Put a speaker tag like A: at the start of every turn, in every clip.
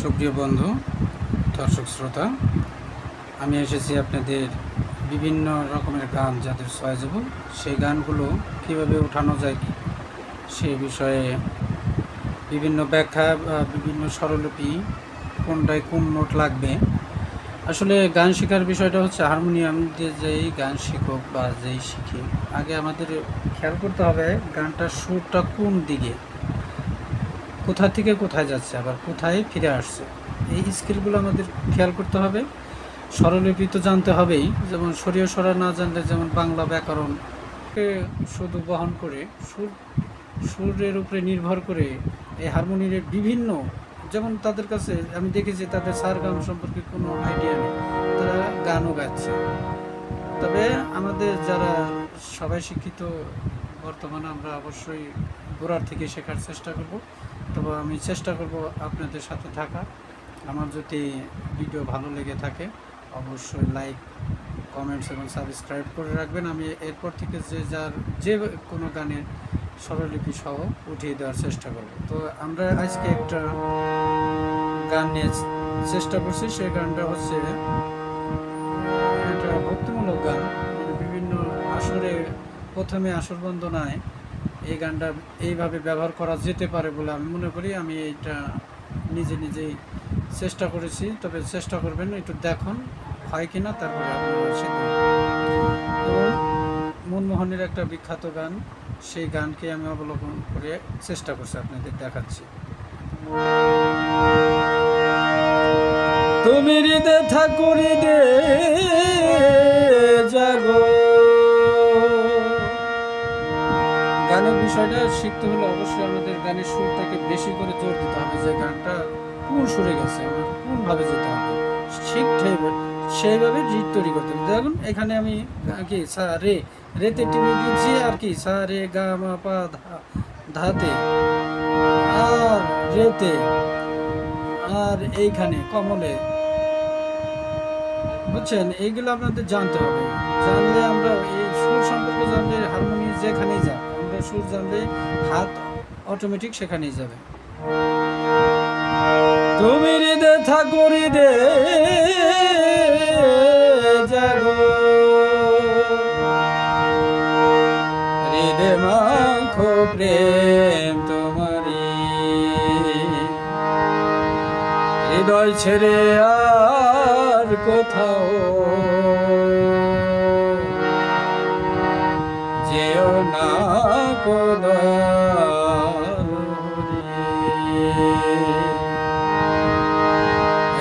A: সুপ্রিয় বন্ধু, দর্শক শ্রোতা, আমি এসেছি আপনাদের বিভিন্ন রকমের গান যাদের চয়েজেবল সেই গানগুলো কীভাবে ওঠানো যায় সেই বিষয়ে বিভিন্ন ব্যাখ্যা বিভিন্ন স্বরলিপি কোনটায় কোন নোট লাগবে। আসলে গান শেখার বিষয়টা হচ্ছে হারমোনিয়াম দিয়ে যেই গান শিখুক বা যেই শিখি, আগে আমাদের খেয়াল করতে হবে গানটার সুরটা কোন দিকে, কোথা থেকে কোথায় যাচ্ছে, আবার কোথায় ফিরে আসছে। এই স্কিলগুলো আমাদের খেয়াল করতে হবে। স্বরলিপি তো জানতে হবেই, যেমন সরিয়ে সরা না জানলে যেমন বাংলা ব্যাকরণকে শুধু বহন করে সুরের উপরে নির্ভর করে এই হারমোনিয়ামের বিভিন্ন, যেমন তাদের কাছে আমি দেখেছি তাদের সার গান সম্পর্কে কোনো আইডিয়া নেই, তারা গানও গাচ্ছে। তবে আমাদের যারা সবাই শিক্ষিত, বর্তমানে আমরা অবশ্যই গোড়ার থেকে শেখার চেষ্টা করব। তবে আমি চেষ্টা করব আপনাদের সাথে থাকা। আমার যদি ভিডিও ভালো লেগে থাকে অবশ্যই লাইক, কমেন্টস এবং সাবস্ক্রাইব করে রাখবেন। আমি এরপর থেকে যে কোনো গানের স্বরলিপি সহ উঠিয়ে দেওয়ার চেষ্টা করব। তো আমরা আজকে একটা গান নিয়ে চেষ্টা করছি, সেই গানটা হচ্ছে একটা ভক্তিমূলক গান। বিভিন্ন আসরে প্রথমে আসর বন্দনায় এই গানটা এইভাবে ব্যবহার করা যেতে পারে বলে আমি মনে করি। আমি এইটা নিজেই চেষ্টা করেছি, তবে চেষ্টা করবেন একটু দেখুন হয় কি না, তারপরে আপনারা শিখবেন। এবং মনমোহনের একটা বিখ্যাত গান, সেই গানকে আমি অবলম্বন করে চেষ্টা করছি আপনাদের দেখাচ্ছি। তুমি হৃদে ঠাকুরি দে জাগো। গানের বিষয়টা শিখতে হলে অবশ্যই আমাদের গানের সুরটাকে বেশি করে জোর দিতে হবে, যে গানটা কোন সুরে গেছে, আমার কোনভাবে যেতে হবে, ঠিক সেইভাবে রিড তৈরি করতে হবে। দেখুন এখানে আমি কি সা রে রেতে টিপে দিয়েছি, আর কি সা রে গা মা পা ধাতে আর রেতে, আর এইখানে কমলে, বুঝছেন? এইগুলো আপনাদের জানতে হবে। জানলে আমরা এই সুর সম্পর্কে জানলে হারমোনিয়াম যেখানেই যাক, আমরা সুর জানলে হাত অটোমেটিক সেখানেই যাবে। তুমি হৃদে ঠাকুরি দে জাগো, হৃদে মাখো প্রেম তোমারি, হৃদয় ছেড়ে আর কোথাও যেও না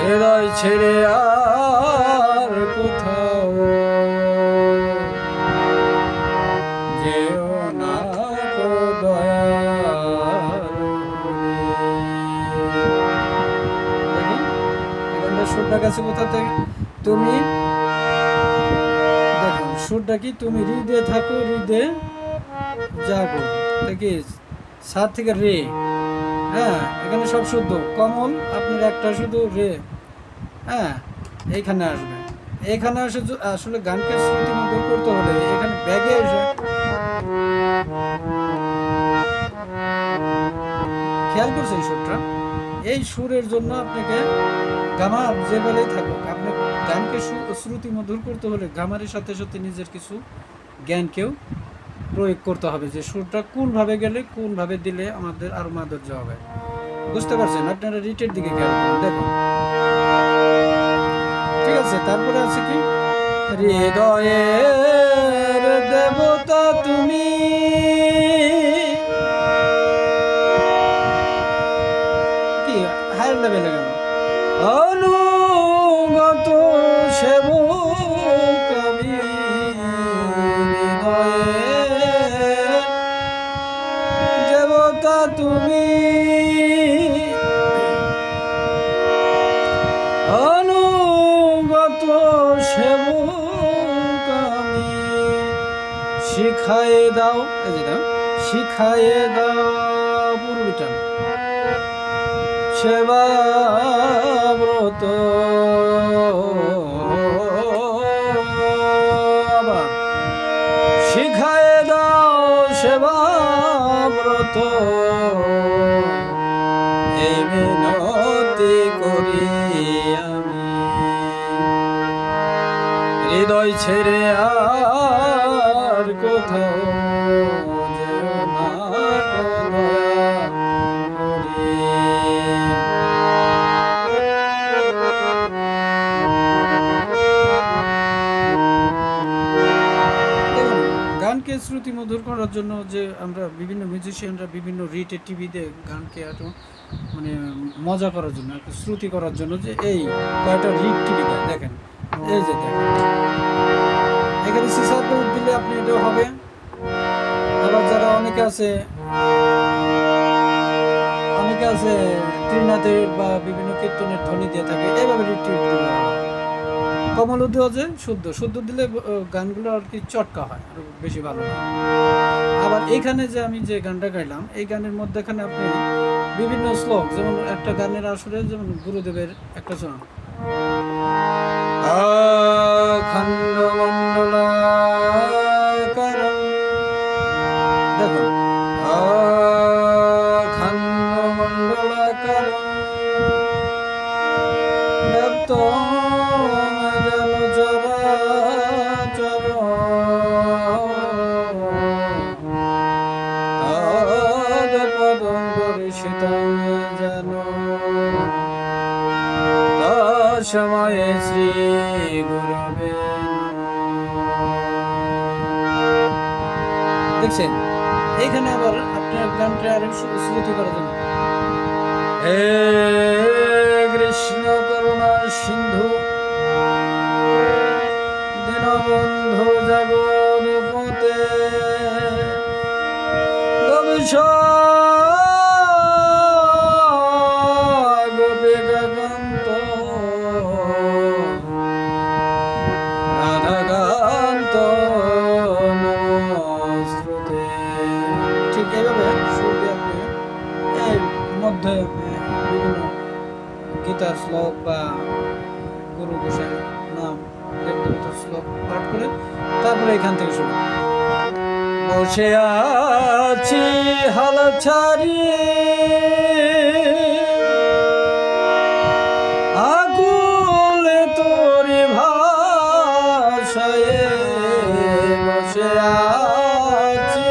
A: হৃদয় ছেড়ে আর কোথাও যেও না সুরটা গেছে কোথা থেকে? তুমি দেখুন সুরটা কি, তুমি হৃদে থাকো হৃদে জাগো থেকে সাত থেকে রে, হ্যাঁ এখানে সব শুদ্ধ। কমল আপনার একটা শুধু রে, হ্যাঁ এইখানে আসবে। এইখানে আসে আসলে গানকে শ্রুতিমধুর করতে হলে এখানে ব্যাগে এসে খেয়াল করছে এই সুরটা, এই সুরের জন্য আপনাকে গামার যে বেলায় থাকুক, আপনার গানকে শ্রুতিমধুর করতে হলে গামারের সাথে সাথে নিজের কিছু জ্ঞানকেও প্রয়োগ করতে হবে, যে সুরটা কোনভাবে গেলে কোনভাবে দিলে আমাদের আরো মাধুর্য হবে। বুঝতে পারছেন? আপনারা রিটের দিকে খেয়াল করুন, দেখুন ঠিক আছে। তারপরে আছে কি, হৃদয়ের দেবতা তুমি, কি হায়ার লেভেলে গেল, অনুগত সেবক আমি, হৃদয়ের দেবতা তুমি, অনুগত সেবক আমি, শিখায়ে দাও, এই যে দাও, শিখায়ে দাও পূর্বিটা সেবা ব্রত, আবার শিখায়ে দাও সেবা ব্রত, এই মিনতি মিনতি করি আমি, হৃদয় ছেড়ে আর কোথাও যেও না গো দয়া করি। গানকে শ্রুতিমধুর করার জন্য যে আমরা বিভিন্ন মিউজিশিয়ানরা বিভিন্ন রিটে টিভিতে গানকে একটু মানে মজা করার জন্য একটু শ্রুতি করার জন্য যে এই কয়টা রিট টিভিতে দেখেন, এই যে দেখেন এখানে সিসারকে দিলে আপনি এটাও হবে। আবার যারা অনেকে আছে ত্রিনাথের বা বিভিন্ন কীর্তনের ধ্বনি দিয়ে থাকে, এভাবে রিট টিভি দিলে কমল উদ্দেও যে শুদ্ধ দিলে গানগুলো আর কি চটকা হয়, আর বেশি ভালো হয়। আবার এইখানে যে আমি যে গানটা গাইলাম, এই গানের মধ্যেখানে আপনি বিভিন্ন শ্লোক, যেমন একটা গানের আসরে যেমন গুরুদেবের একটা শোনান, আখণ্ড মণ্ডলাকারম, দেখুন আখণ্ড মণ্ডলাকারম ব্যাপ্তম সময়ে শ্রী গুরুবে দেখছেন। এইখানে আবার আপনার গানটা আরো শ্রুতি করার জন্য, হে কৃষ্ণ করুণা সিন্ধু দীনবন্ধু জগৎপতে গোপীকান্ত রাধাকান্ত নমস্তুতে। ঠিক এইভাবে শুরুতে আপনি এর মধ্যে বিভিন্ন গীতার শ্লোক বা গুরু গোসাই নাম দেবদেবতার শ্লোক পাঠ করে তারপরে এখান থেকে শুরু। বসে আছি হাল ছাড়িয়ে আকুলে তোরে ভাষায়, বসে আছি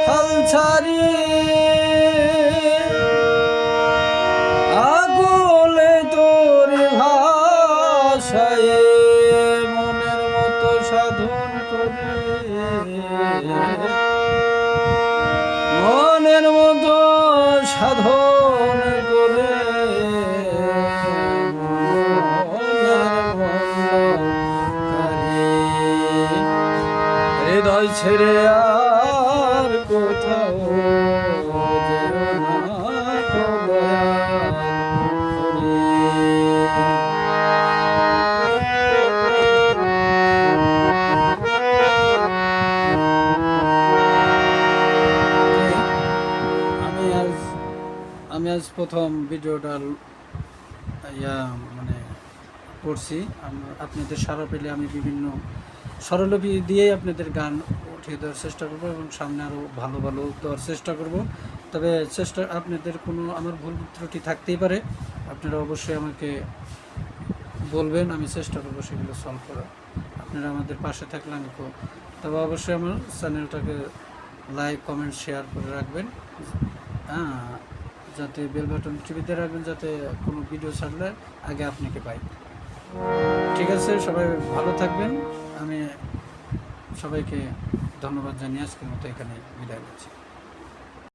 A: হাল ছাড়িয়ে আকুলে তোরে ভাষায়, মনের মতো সাধন করে মনের মতো সাধন করে হৃদয় ছেড়ে আর কোথাও যেও না গো দয়া করি। আমি আজ প্রথম ভিডিওটা মানে করছি, আপনাদের সাড়া পেলে আমি বিভিন্ন স্বরলিপি দিয়েই আপনাদের গান উঠিয়ে দেওয়ার চেষ্টা করব এবং সামনে আরও ভালো ভালো দেওয়ার চেষ্টা করব। তবে আপনাদের কোনো আমার ভুল ত্রুটি থাকতেই পারে, আপনারা অবশ্যই আমাকে বলবেন, আমি চেষ্টা করব সেগুলো সলভ করার। আপনারা আমাদের পাশে থাকলে আমি তবে অবশ্যই আমার চ্যানেলটাকে লাইক কমেন্ট শেয়ার করে রাখবেন, যাতে বেল বাটন টিভিতে রাখবেন, যাতে কোনো ভিডিও ছাড়লে আগে আপনাকে পাই। ঠিক আছে, সবাই ভালো থাকবেন। আমি সবাইকে ধন্যবাদ জানিয়ে আজকের মতো এখানে বিদায় করছি।